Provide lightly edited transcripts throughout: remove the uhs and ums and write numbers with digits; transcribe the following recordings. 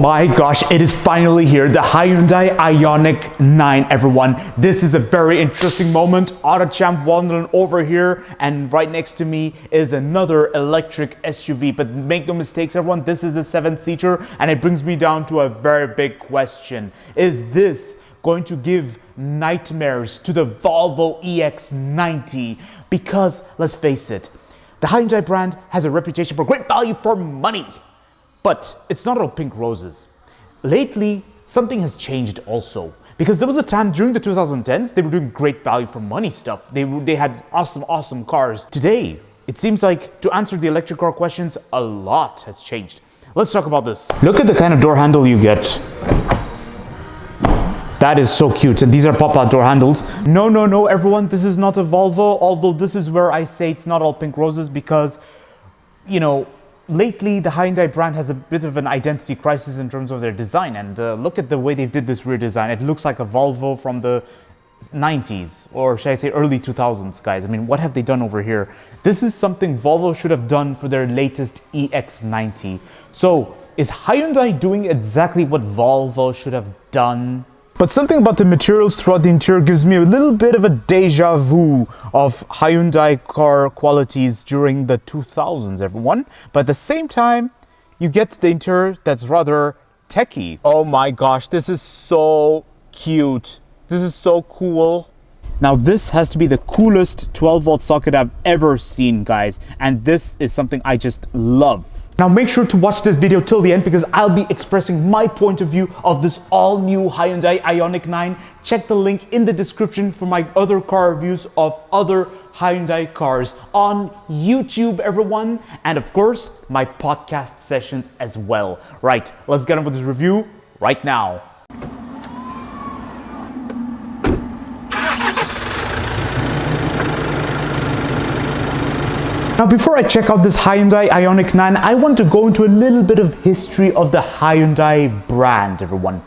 My gosh, it is finally here, the Hyundai Ioniq 9, everyone. This is a very interesting moment. AutoChamp Wandelen over here, and right next to me is another electric SUV. But make no mistakes, everyone, this is a 7-seater, and it brings me down to a very big question. Is this going to give nightmares to the Volvo EX90? Because, let's face it, the Hyundai brand has a reputation for great value for money. But it's not all pink roses. Lately, something has changed also. Because there was a time during the 2010s, they were doing great value for money stuff. They had awesome cars. Today, it seems like to answer the electric car questions, a lot has changed. Let's talk about this. Look at the kind of door handle you get. That is so cute. And these are pop-out door handles. No, everyone, this is not a Volvo. Although this is where I say it's not all pink roses because, you know, lately, the Hyundai brand has a bit of an identity crisis in terms of their design. And look at the way they did this rear design. It looks like a Volvo from the 90s, or should I say early 2000s, guys. I mean, what have they done over here? This is something Volvo should have done for their latest EX90. So, is Hyundai doing exactly what Volvo should have done? But something about the materials throughout the interior gives me a little bit of a deja vu of Hyundai car qualities during the 2000s, everyone. But at the same time, you get the interior that's rather techy. Oh my gosh, this is so cute. This is so cool. Now this has to be the coolest 12-volt socket I've ever seen, guys. And this is something I just love. Now make sure to watch this video till the end because I'll be expressing my point of view of this all-new Hyundai Ioniq 9. Check the link in the description for my other car reviews of other Hyundai cars on YouTube, everyone. And of course, my podcast sessions as well. Right, let's get on with this review right now. Now, before I check out this Hyundai Ioniq 9, I want to go into a little bit of history of the Hyundai brand, everyone.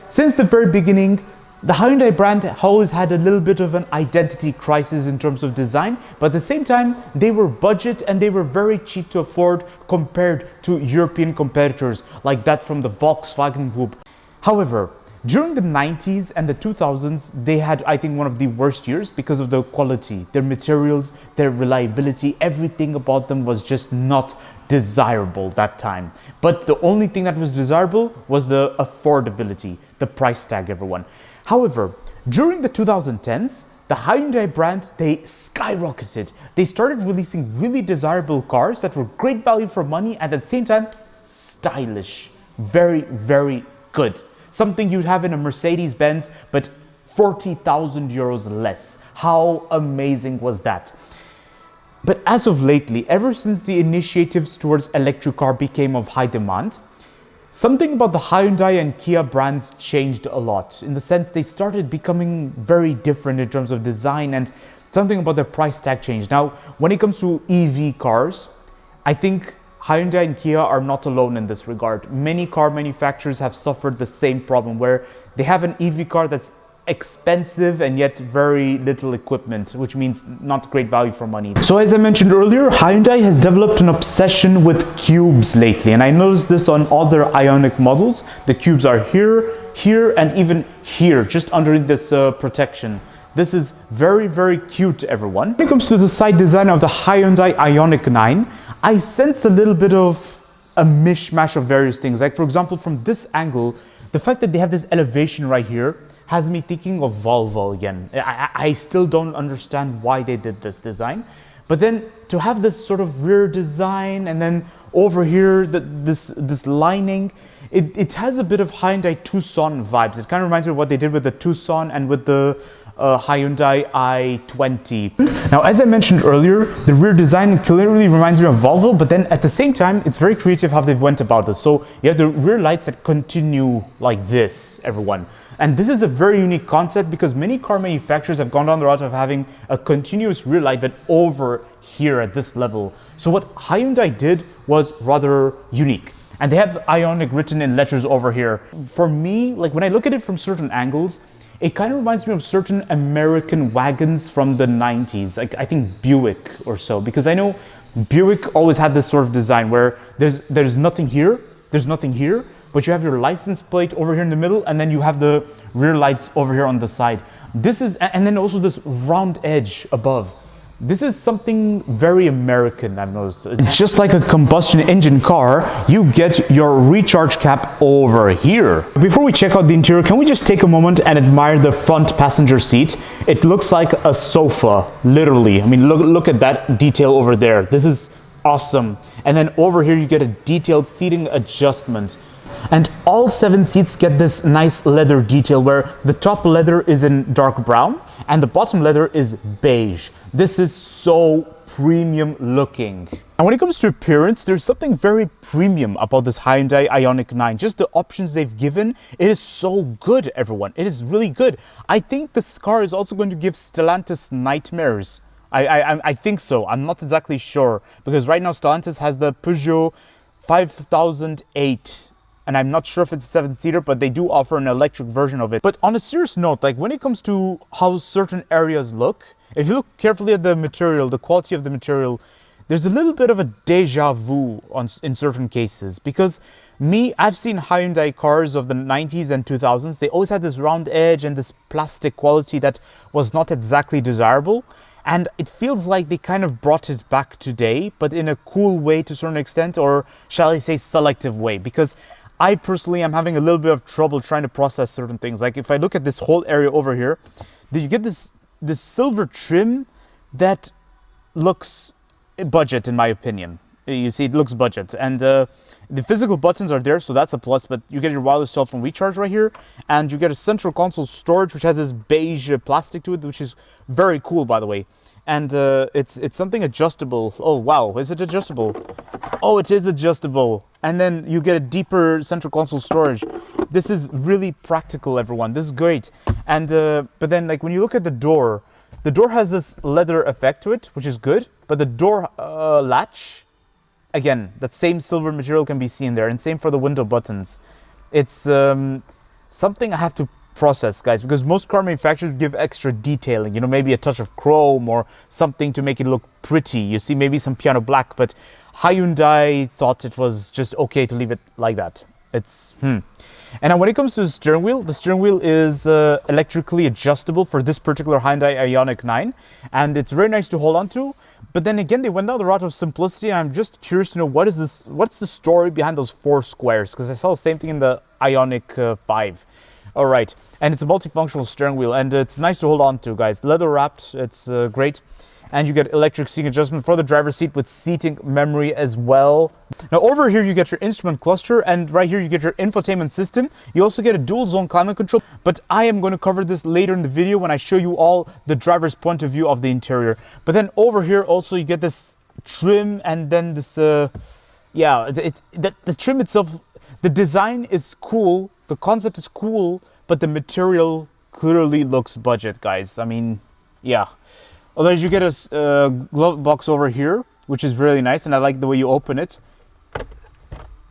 Since the very beginning, the Hyundai brand always had a little bit of an identity crisis in terms of design, but at the same time, they were budget and they were very cheap to afford compared to European competitors like that from the Volkswagen Group. However, during the 90s and the 2000s, they had, I think, one of the worst years because of the quality, their materials, their reliability, everything about them was just not desirable that time. But the only thing that was desirable was the affordability, the price tag, everyone. However, during the 2010s, the Hyundai brand, they skyrocketed. They started releasing really desirable cars that were great value for money and at the same time, stylish, very good. Something you'd have in a Mercedes-Benz, but 40,000 euros less. How amazing was that? But as of lately, ever since the initiatives towards electric car became of high demand, something about the Hyundai and Kia brands changed a lot. In the sense they started becoming very different in terms of design and something about their price tag changed. Now, when it comes to EV cars, I think Hyundai and Kia are not alone in this regard. Many car manufacturers have suffered the same problem where they have an EV car that's expensive and yet very little equipment, which means not great value for money. So as I mentioned earlier, Hyundai has developed an obsession with cubes lately, and I noticed this on other Ioniq models. The cubes are here, and even here, just underneath this protection. This is very cute, everyone. When it comes to the side design of the Hyundai Ioniq 9, I sense a little bit of a mishmash of various things. Like, for example, from this angle, the fact that they have this elevation right here has me thinking of Volvo again. I still don't understand why they did this design. But then to have this sort of rear design and then over here, this lining, it has a bit of Hyundai Tucson vibes. It kind of reminds me of what they did with the Tucson and with the Hyundai i20. Now, as I mentioned earlier, the rear design clearly reminds me of Volvo, but then at the same time, it's very creative how they've went about this. So you have the rear lights that continue like this, everyone. And this is a very unique concept because many car manufacturers have gone down the route of having a continuous rear light, but over here at this level. So what Hyundai did was rather unique. And they have Ionic written in letters over here. For me, like when I look at it from certain angles, it kind of reminds me of certain American wagons from the 90s, like I think Buick or so, because I know Buick always had this sort of design where there's nothing here, but you have your license plate over here in the middle, and then you have the rear lights over here on the side. This is, and then also this round edge above. This is something very American, I've noticed. Just like a combustion engine car, you get your recharge cap over here. Before we check out the interior, can we just take a moment and admire the front passenger seat? It looks like a sofa, literally. I mean, look at that detail over there. This is awesome. And then over here, you get a detailed seating adjustment. And all 7 seats get this nice leather detail where the top leather is in dark brown and the bottom leather is beige. This is so premium looking. And when it comes to appearance, there's something very premium about this Hyundai Ioniq 9. Just the options they've given, it is so good, everyone. It is really good. I think this car is also going to give Stellantis nightmares. I think so. I'm not exactly sure because right now Stellantis has the Peugeot 5008. And I'm not sure if it's a 7-seater, but they do offer an electric version of it. But on a serious note, like when it comes to how certain areas look, if you look carefully at the material, the quality of the material, there's a little bit of a deja vu in certain cases. Because I've seen Hyundai cars of the 90s and 2000s. They always had this round edge and this plastic quality that was not exactly desirable. And it feels like they kind of brought it back today, but in a cool way to a certain extent, or shall I say selective way. Because I personally am having a little bit of trouble trying to process certain things. Like if I look at this whole area over here, you get this silver trim that looks budget in my opinion. You see, it looks budget. And the physical buttons are there, so that's a plus, but you get your wireless telephone recharge right here, and you get a central console storage, which has this beige plastic to it, which is very cool, by the way. And it's something adjustable. Oh, wow, is it adjustable? Oh, it is adjustable. And then you get a deeper central console storage. This is really practical, everyone. This is great. And but then, like, when you look at the door has this leather effect to it, which is good. But the door latch, again, that same silver material can be seen there. And same for the window buttons. It's something I have to process, guys, because most car manufacturers give extra detailing, you know, maybe a touch of chrome or something to make it look pretty. You see, maybe some piano black, but Hyundai thought it was just okay to leave it like that. It's And now when it comes to the steering wheel is electrically adjustable for this particular Hyundai Ioniq 9, and it's very nice to hold on to. But then again, they went down the route of simplicity, and I'm just curious to know what's the story behind those 4 squares, because I saw the same thing in the Ioniq 5. All right, and it's a multifunctional steering wheel, and it's nice to hold on to, guys. Leather wrapped, it's great. And you get electric seating adjustment for the driver's seat with seating memory as well. Now over here you get your instrument cluster, and right here you get your infotainment system. You also get a dual zone climate control, but I am going to cover this later in the video when I show you all the driver's point of view of the interior. But then over here also you get this trim, and then this the trim itself, the design is cool, the concept is cool, but the material clearly looks budget, guys. I mean, yeah. Otherwise, you get a glove box over here, which is really nice, and I like the way you open it.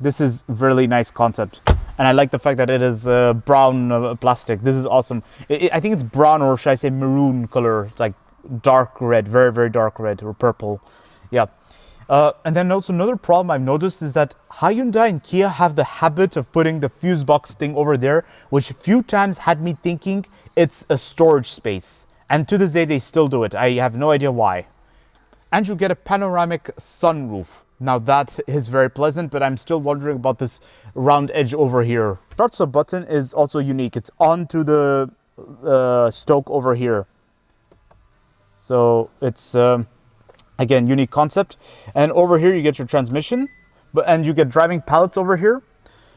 This is really nice concept, and I like the fact that it is brown plastic. This is awesome. I think it's brown, or should I say maroon color. It's like dark red, very, very dark red, or purple. Yeah. And then also another problem I've noticed is that Hyundai and Kia have the habit of putting the fuse box thing over there, which a few times had me thinking it's a storage space. And to this day, they still do it. I have no idea why. And you get a panoramic sunroof. Now that is very pleasant, but I'm still wondering about this round edge over here. Start stop button is also unique. It's onto the stoke over here. So it's, again, unique concept. And over here, you get your transmission, and you get driving palettes over here.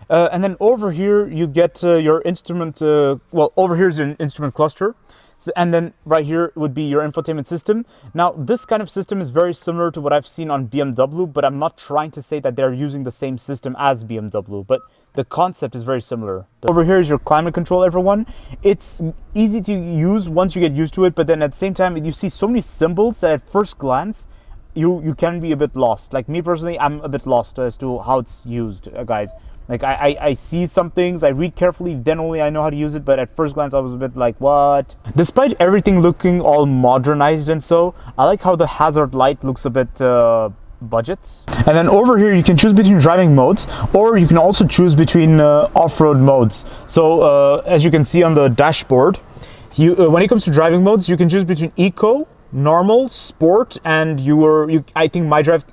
And then over here, you get your instrument, well, over here is your instrument cluster. So, and then right here would be your infotainment system. Now, this kind of system is very similar to what I've seen on BMW, but I'm not trying to say that they're using the same system as BMW, but the concept is very similar. Over here is your climate control, everyone. It's easy to use once you get used to it, but then at the same time, you see so many symbols that at first glance, you can be a bit lost. Like me personally, I'm a bit lost as to how it's used, guys. Like I see some things, I read carefully, then only I know how to use it, but at first glance I was a bit like, what? Despite everything looking all modernized and so, I like how the hazard light looks a bit budget. And then over here you can choose between driving modes, or you can also choose between off-road modes. So as you can see on the dashboard, when it comes to driving modes, you can choose between eco, normal, sport, and I think my drive,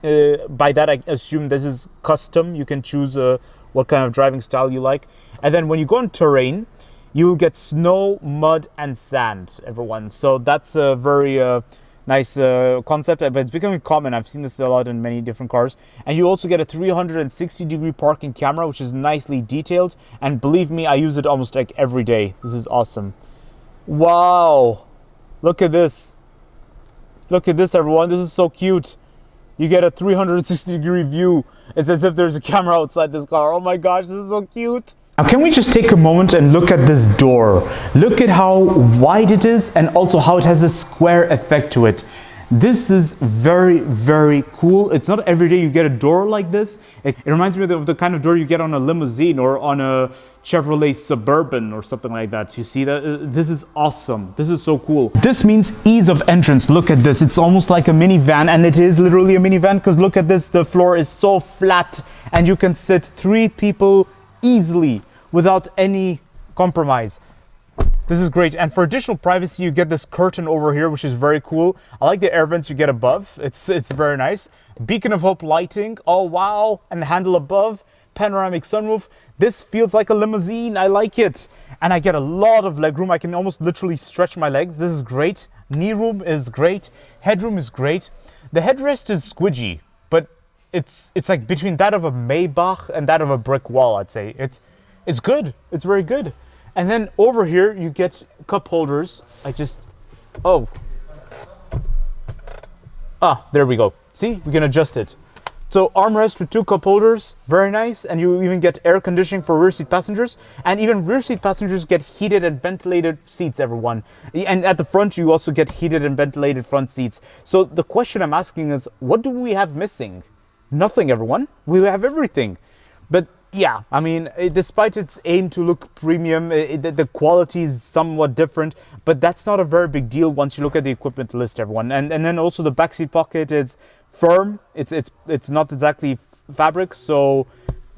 by that I assume this is custom. You can choose what kind of driving style you like. And then when you go on terrain, you will get snow, mud, and sand, everyone. So that's a very nice concept, but it's becoming common. I've seen this a lot in many different cars. And you also get a 360-degree parking camera, which is nicely detailed. And believe me, I use it almost like every day. This is awesome. Wow, look at this. Look at this, everyone. This is so cute. You get a 360-degree view. It's as if there's a camera outside this car. Oh my gosh, this is so cute. Now, can we just take a moment and look at this door? Look at how wide it is and also how it has a square effect to it. This is very, very cool. It's not every day you get a door like this. It reminds me of the kind of door you get on a limousine or on a Chevrolet Suburban or something like that. You see that? This is awesome. This is so cool. This means ease of entrance. Look at this. It's almost like a minivan, and it is literally a minivan because look at this. The floor is so flat and you can sit 3 people easily without any compromise. This is great. And for additional privacy, you get this curtain over here, which is very cool. I like the air vents you get above. It's very nice. Beacon of hope lighting. Oh, wow. And the handle above. Panoramic sunroof. This feels like a limousine. I like it. And I get a lot of legroom. I can almost literally stretch my legs. This is great. Knee room is great. Headroom is great. The headrest is squidgy, but it's like between that of a Maybach and that of a brick wall, I'd say. It's good. It's very good. And then over here, you get cup holders. There we go. See, we can adjust it. So armrest with 2 cup holders, very nice. And you even get air conditioning for rear seat passengers. And even rear seat passengers get heated and ventilated seats, everyone. And at the front, you also get heated and ventilated front seats. So the question I'm asking is, what do we have missing? Nothing, everyone. We have everything. But yeah, I mean, despite its aim to look premium, the quality is somewhat different, but that's not a very big deal once you look at the equipment list, everyone. And then also the backseat pocket is firm. It's not exactly fabric, so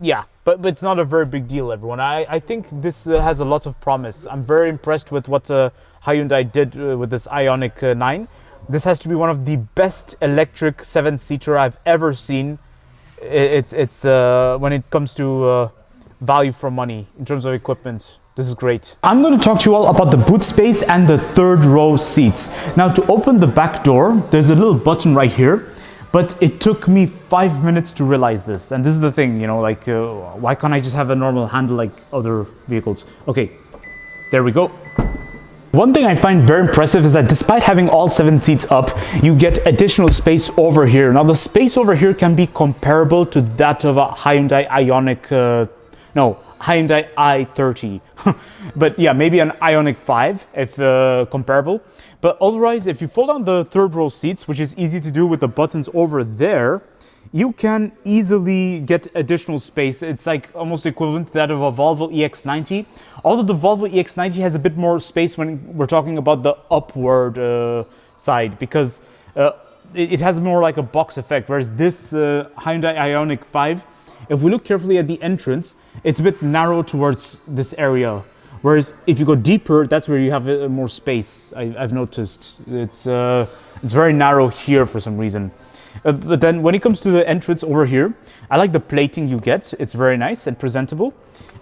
yeah, but it's not a very big deal, everyone. I think this has a lot of promise. I'm very impressed with what Hyundai did with this Ioniq 9. This has to be one of the best electric 7-seater I've ever seen. It's when it comes to value for money in terms of equipment. This is great. I'm going to talk to you all about the boot space and the 3rd row seats. Now, to open the back door, there's a little button right here, but it took me 5 minutes to realize this. And this is the thing, you know, like why can't I just have a normal handle like other vehicles? Okay, there we go. One thing I find very impressive is that despite having all 7 seats up, you get additional space over here. Now the space over here can be comparable to that of a Hyundai Ioniq, Hyundai i30. But yeah, maybe an Ioniq 5 if comparable. But otherwise, if you fold down the 3rd row seats, which is easy to do with the buttons over there, you can easily get additional space. It's like almost equivalent to that of a Volvo EX90. Although the Volvo EX90 has a bit more space when we're talking about the upward side, because it has more like a box effect. Whereas this Hyundai Ioniq 5, if we look carefully at the entrance, it's a bit narrow towards this area. Whereas if you go deeper, that's where you have more space. I've noticed it's very narrow here for some reason. But then when it comes to the entrance over here, I like the plating you get. It's very nice and presentable.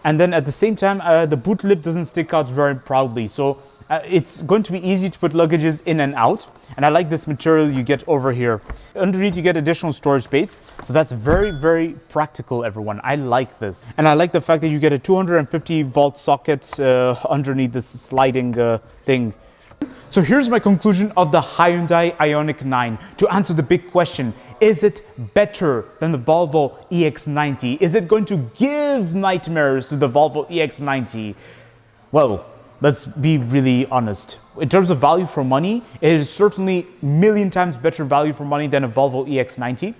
And then at the same time, the boot lip doesn't stick out very proudly. So it's going to be easy to put luggages in and out. And I like this material you get over here. Underneath, you get additional storage space. So that's very, very practical, everyone. I like this. And I like the fact that you get a 250-volt socket underneath this sliding thing. So here's my conclusion of the Hyundai Ioniq 9. To answer the big question, is it better than the Volvo EX90? Is it going to give nightmares to the Volvo EX90? Well, let's be really honest. In terms of value for money, it is certainly a million times better value for money than a Volvo EX90.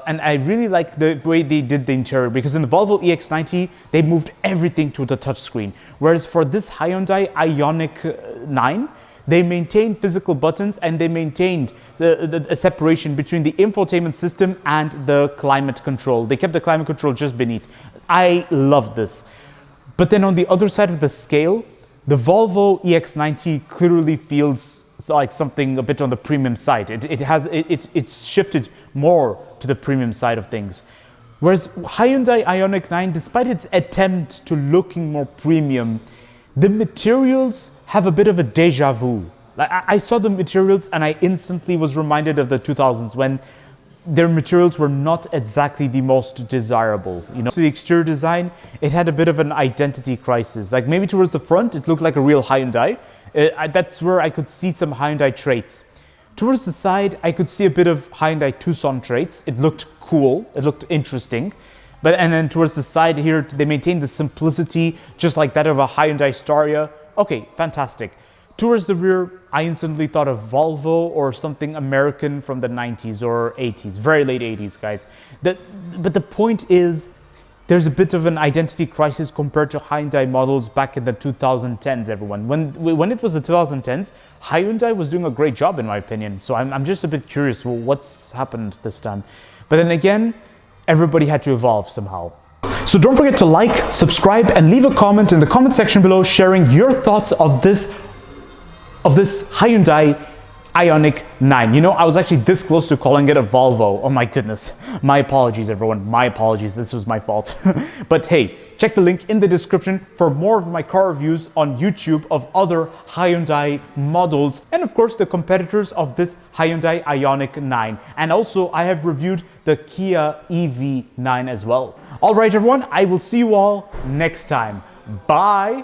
And I really like the way they did the interior, because in the Volvo EX90, they moved everything to the touchscreen. Whereas for this Hyundai Ioniq 9, they maintained physical buttons and they maintained a separation between the infotainment system and the climate control. They kept the climate control just beneath. I love this. But then on the other side of the scale, the Volvo EX90 clearly feels like something a bit on the premium side. It's shifted more to the premium side of things. Whereas Hyundai Ioniq 9, despite its attempt to looking more premium, the materials have a bit of a deja vu. Like I saw the materials and I instantly was reminded of the 2000s when their materials were not exactly the most desirable. You know, so the exterior design, it had a bit of an identity crisis. Like maybe towards the front, it looked like a real Hyundai. That's where I could see some Hyundai traits. Towards the side, I could see a bit of Hyundai Tucson traits. It looked cool, it looked interesting. And then towards the side here, they maintained the simplicity, just like that of a Hyundai Staria. Okay, fantastic. Towards the rear, I instantly thought of Volvo or something American from the 90s or 80s, very late 80s, guys. But the point is, there's a bit of an identity crisis compared to Hyundai models back in the 2010s, everyone. When it was the 2010s, Hyundai was doing a great job, in my opinion. So I'm just a bit curious, well, what's happened this time? But then again, everybody had to evolve somehow. So don't forget to like, subscribe, and leave a comment in the comment section below sharing your thoughts of this Hyundai Ioniq 9. You know, I was actually this close to calling it a Volvo. Oh my goodness. My apologies, everyone. My apologies. This was my fault. But hey, check the link in the description for more of my car reviews on YouTube of other Hyundai models and of course the competitors of this Hyundai Ioniq 9. And also I have reviewed the Kia EV9 as well. All right, everyone. I will see you all next time. Bye.